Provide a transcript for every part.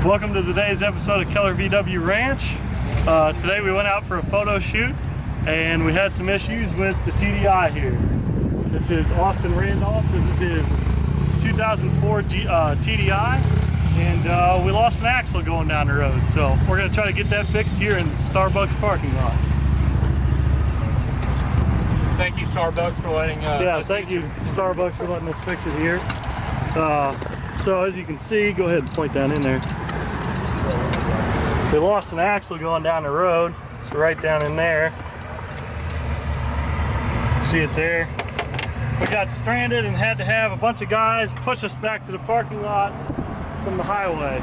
Welcome to today's episode of Keller VW Ranch. Today we went out for a photo shoot and we had some issues with the TDI here. This is Austin Randolph. This is his 2004 TDI, and we lost an axle going down the road. So we're going to try to get that fixed here in the Starbucks parking lot. Thank you, Starbucks, for letting thank you, Starbucks, for letting us fix it here. So as you can see, go ahead and point down in there. We lost an axle going down the road. It's right down in there. See it there? We got stranded and had to have a bunch of guys push us back to the parking lot from the highway.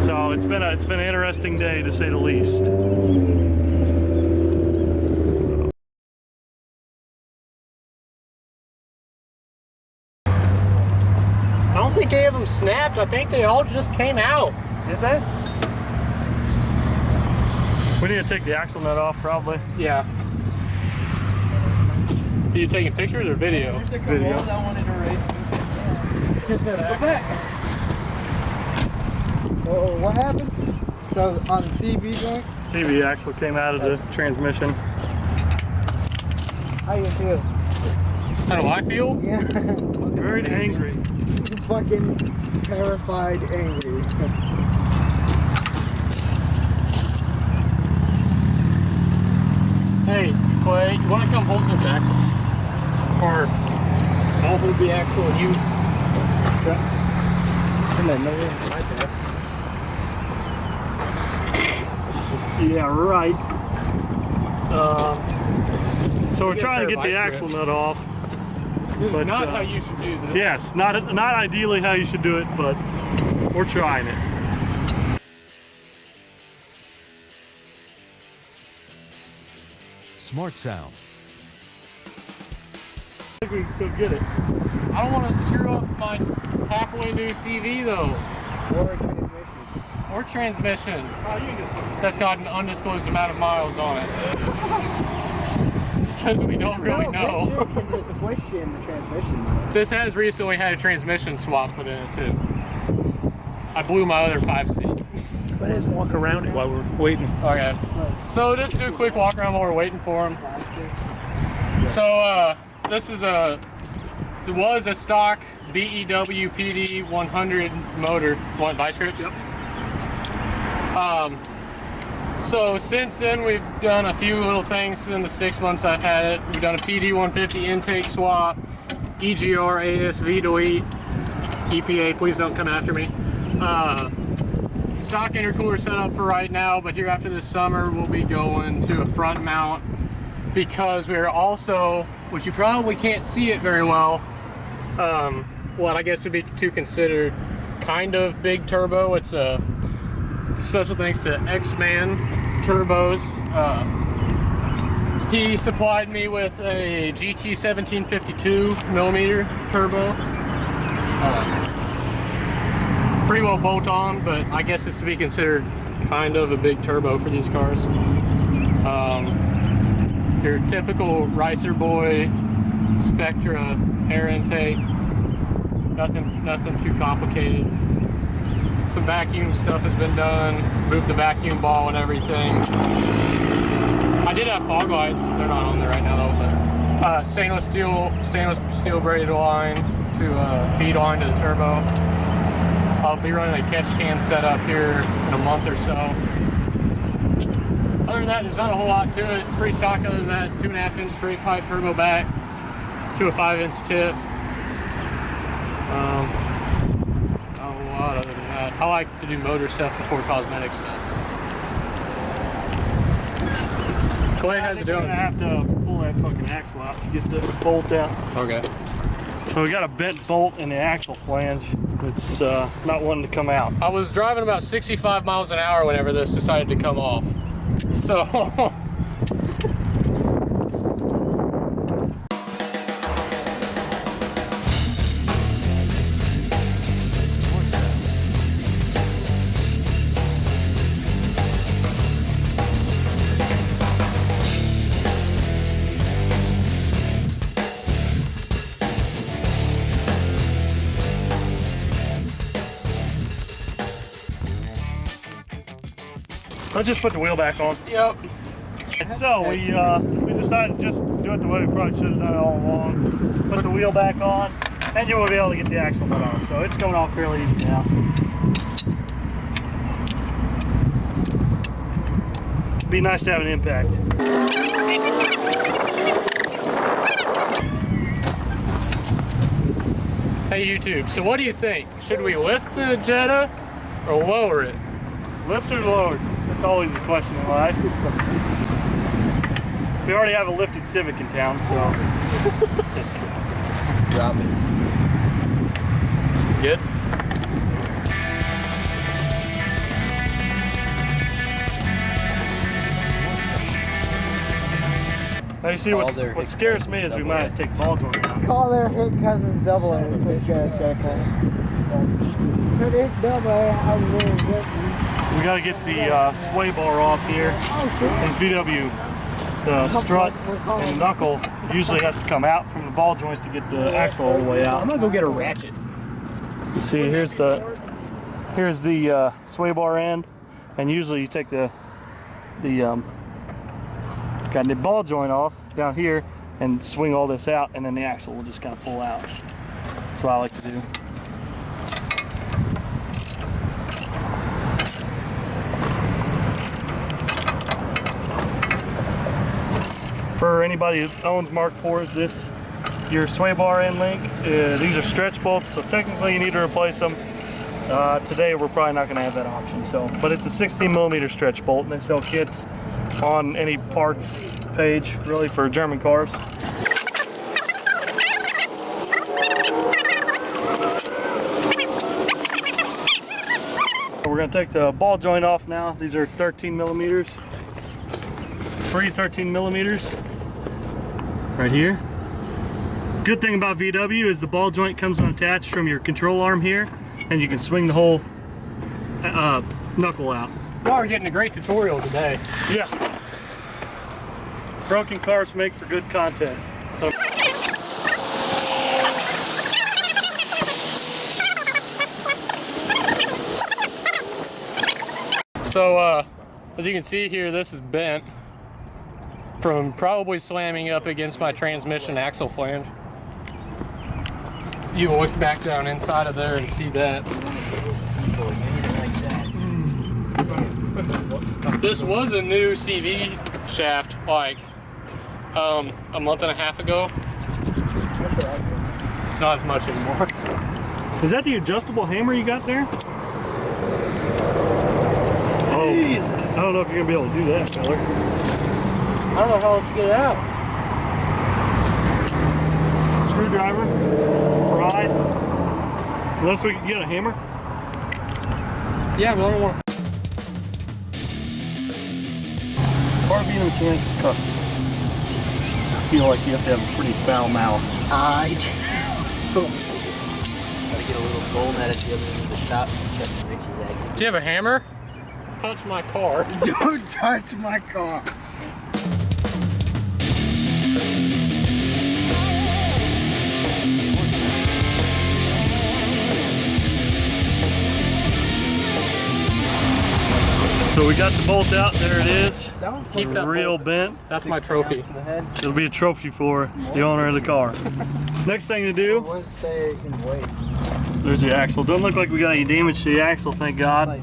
So it's been an interesting day, to say the least. I don't think any of them snapped. I think they all just came out. Did they? We need to take the axle nut off, probably. Yeah. Are you taking pictures or video? Video. I wanted to race. Go back. Oh, what happened? So on the CV joint? CV axle came out of the transmission. How you feel? How do I feel? Yeah. Very angry. Fucking terrified, angry. Hey, Clay, you want to come hold this axle? Or I'll hold the axle and you... Yeah, right. So we're trying to get the axle nut off. This is But, not how you should do this. Yes, not ideally how you should do it, but we're trying it. Smart sound. I think we can still get it. I don't want to screw up my halfway new CV though. Or transmission. Oh, you can get it. That's got an undisclosed amount of miles on it. Because we don't really know. Can just twist you in the transmission. This has recently had a transmission swap put in it too. I blew my other 5-speed. Let us walk around it while we're waiting. Okay. So just do a quick walk around while we're waiting for him. So this is it was a stock VW PD 100 motor. Want vice grips? Yep. So since then we've done a few little things in the 6 months I've had it. We've done a PD 150 intake swap, EGR ASV delete, EPA, please don't come after me. Stock intercooler setup for right now, but here after this summer we'll be going to a front mount because we're also, which you probably can't see it very well, what I guess would be to consider kind of big turbo. It's a special thanks to X-Man Turbos. He supplied me with a GT 1752 millimeter turbo. Pretty well bolt on, but I guess it's to be considered kind of a big turbo for these cars. Your typical Ricer Boy Spectra air intake, nothing too complicated. Some vacuum stuff has been done, moved the vacuum ball and everything. I did have fog lights, they're not on there right now though, but stainless steel braided line to feed line to the turbo. I'll be running a catch can setup here in a month or so. Other than that, there's not a whole lot to it. It's pretty stock other than that. 2.5-inch straight pipe turbo back to a 5-inch tip. Not a whole lot other than that. I like to do motor stuff before cosmetic stuff. Clay, how's it doing? We're gonna have to pull that fucking axle out to get the bolt out. Okay. So we got a bent bolt in the axle flange. It's not wanting to come out. I was driving about 65 miles an hour whenever this decided to come off. So Let's just put the wheel back on. Yep. So we decided to just do it the way we probably should have done it all along. Put the wheel back on, and you will be able to get the axle nut off. So it's going off fairly easy now. Be nice to have an impact. Hey YouTube, so what do you think? Should we lift the Jetta or lower it? Lift or lowered? That's always the question in life. We already have a lifted Civic in town, so that's true. Drop it. Good? Now you see what scares me is we might have to take ball joint out. Call their hit cousins double A. That's what you guys gotta call them. Hit it double A. I was really good. We got to get the sway bar off here. This VW, the strut and the knuckle usually has to come out from the ball joint to get the axle all the way out. I'm gonna go get a ratchet. See, here's the sway bar end, and usually you take the ball joint off down here and swing all this out, and then the axle will just kind of pull out. That's what I like to do. For anybody that owns Mark IVs, this your sway bar end link. These are stretch bolts, so technically you need to replace them. Today we're probably not going to have that option. But it's a 16mm stretch bolt, and they sell kits on any parts page, really, for German cars. We're going to take the ball joint off now. These are 13mm, free 13mm, right here. Good thing about VW is the ball joint comes unattached from your control arm here, and you can swing the whole knuckle out. Well, we're getting a great tutorial today. Yeah. Broken cars make for good content. So, as you can see here, this is bent from probably slamming up against my transmission axle flange. You will look back down inside of there and see that. This was a new CV shaft like a month and a half ago. It's not as much anymore. Is that the adjustable hammer you got there? Oh, I don't know if you're gonna be able to do that, fella. I don't know how else to get it out. Screwdriver, pry. Unless we can get a hammer. Yeah, but I don't want to. Part of being a mechanic is custom. I feel like you have to have a pretty foul mouth. I Gotta get a little gold at the other end of the shop and check to make sure that. Do you have a hammer? Touch my car. Don't touch my car. So we got the bolt out, there it is. Keep that Real bolt. bent. That's my trophy. It'll be a trophy for the owner of the car. Next thing to do, What say in weight? there's the axle. Don't look like we got any damage to the axle, thank God.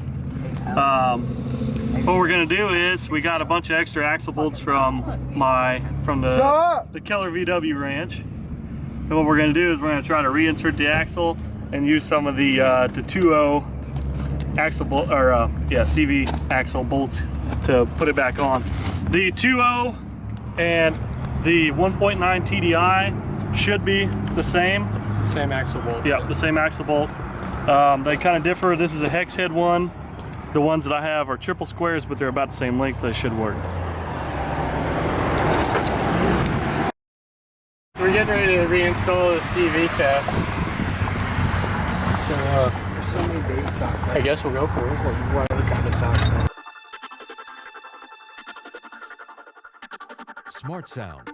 What we're gonna do is we got a bunch of extra axle bolts from the Keller VW ranch. And what we're gonna do is we're gonna try to reinsert the axle and use some of the 2.0 axle bolt, or CV axle bolts to put it back on. The 2.0 and the 1.9 TDI should be the same. Same axle bolt. Yeah, the same axle bolt. They kind of differ. This is a hex head one. The ones that I have are triple squares, but they're about the same length. They should work. So we're getting ready to reinstall the CV shaft. So there's so many baby socks. I guess we'll go for it. Whatever kind of socks. Smart Sound.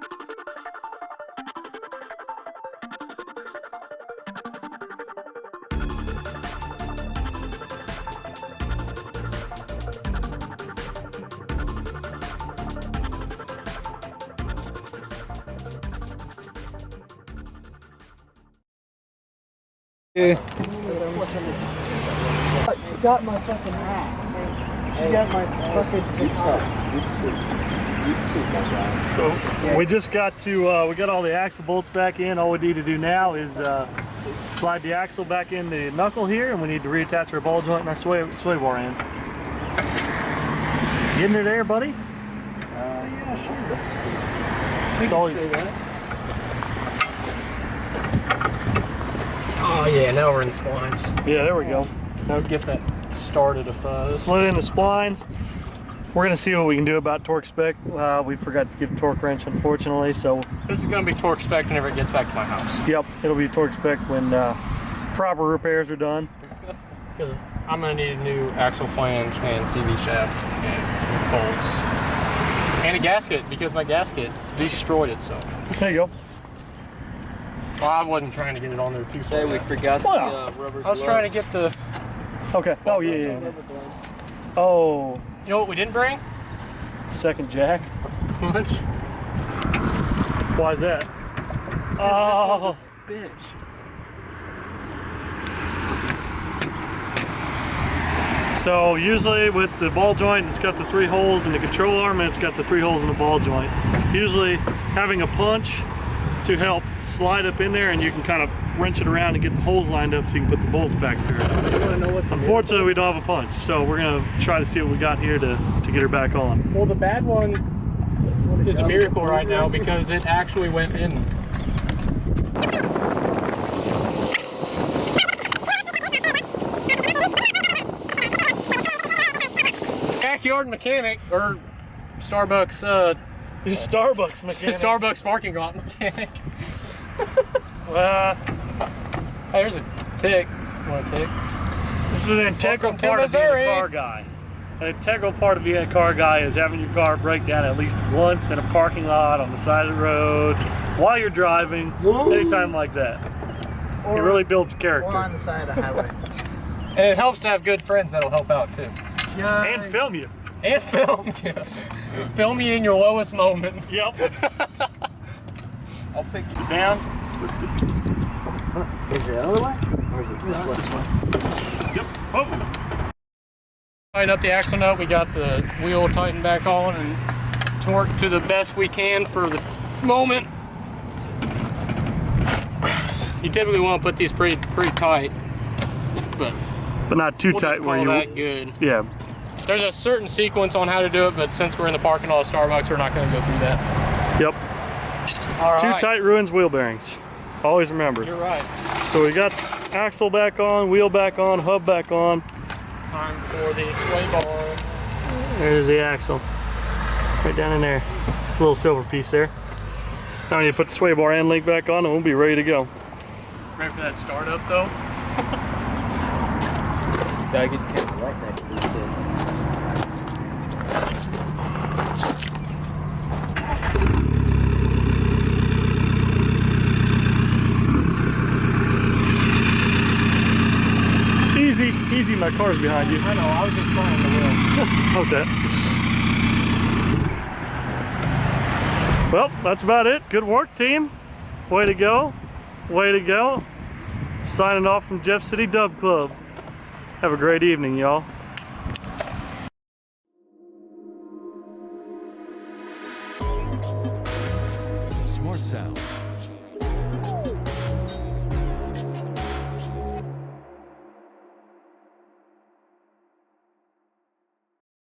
She got my fucking hat. She got my fucking TikTok. So we just got to, we got all the axle bolts back in. All we need to do now is slide the axle back in the knuckle here, and we need to reattach our ball joint and our sway bar end. Getting it there, buddy? Yeah, sure. That's all you. Oh yeah, now we're in the splines. Yeah, there we go. Now get that started a fuzz. Slid in the splines. We're gonna see what we can do about torque spec. We forgot to get a torque wrench, unfortunately, so. This is gonna be torque spec whenever it gets back to my house. Yep, it'll be torque spec when proper repairs are done. Because I'm gonna need a new axle flange and CV shaft and bolts. And a gasket, because my gasket destroyed itself. There you go. Well, I wasn't trying to get it on there too Say soon. we forgot the rubber I was trying to get the... Okay, oh yeah. Oh, You know what we didn't bring? second jack. Much. Why is that? Oh, Bitch. so usually with the ball joint, it's got the 3 holes in the control arm and it's got the 3 holes in the ball joint. Usually having a punch to help slide up in there, and you can kind of wrench it around and get the holes lined up so you can put the bolts back through. Unfortunately, we don't have a punch, so we're gonna try to see what we got here to get her back on. Well, the bad one is a miracle right now because it actually went in. Backyard mechanic, or Starbucks, Starbucks mechanic. Starbucks parking lot mechanic. Uh, Hey, there's a tick. Want a tick? this is an integral Welcome to part of being a Missouri. car guy. An integral part of being a car guy is having your car break down at least once in a parking lot, on the side of the road, while you're driving, anytime like that. It really builds character. Or on the side of the highway. And it helps to have good friends that'll help out too. Yeah. And film you. And film you. Film you in your lowest moment. Yep. I'll pick Sit down, twist it. Is it the other way? Or is it this way? Yep. Oh. Tighten up the axle nut, we got the wheel tightened back on and torque to the best we can for the moment. You typically want to put these pretty tight, but not too we'll tight just call where you. that good. Yeah. There's a certain sequence on how to do it, but since we're in the parking lot of Starbucks, we're not going to go through that. Yep. All Too right. tight ruins wheel bearings. Always remember. You're right. So we got axle back on, wheel back on, hub back on. Time for the sway bar. There's the axle. Right down in there. Little silver piece there. Now we need to put the sway bar end link back on and we'll be ready to go. Ready for that startup though? Gotta get the camera right next to this thing. Easy, my car's behind you. I know, I was just trying the wheel. Okay. Well, that's about it. Good work, team. Way to go. Way to go. Signing off from Jeff City Dub Club. Have a great evening, y'all. Smart Sound.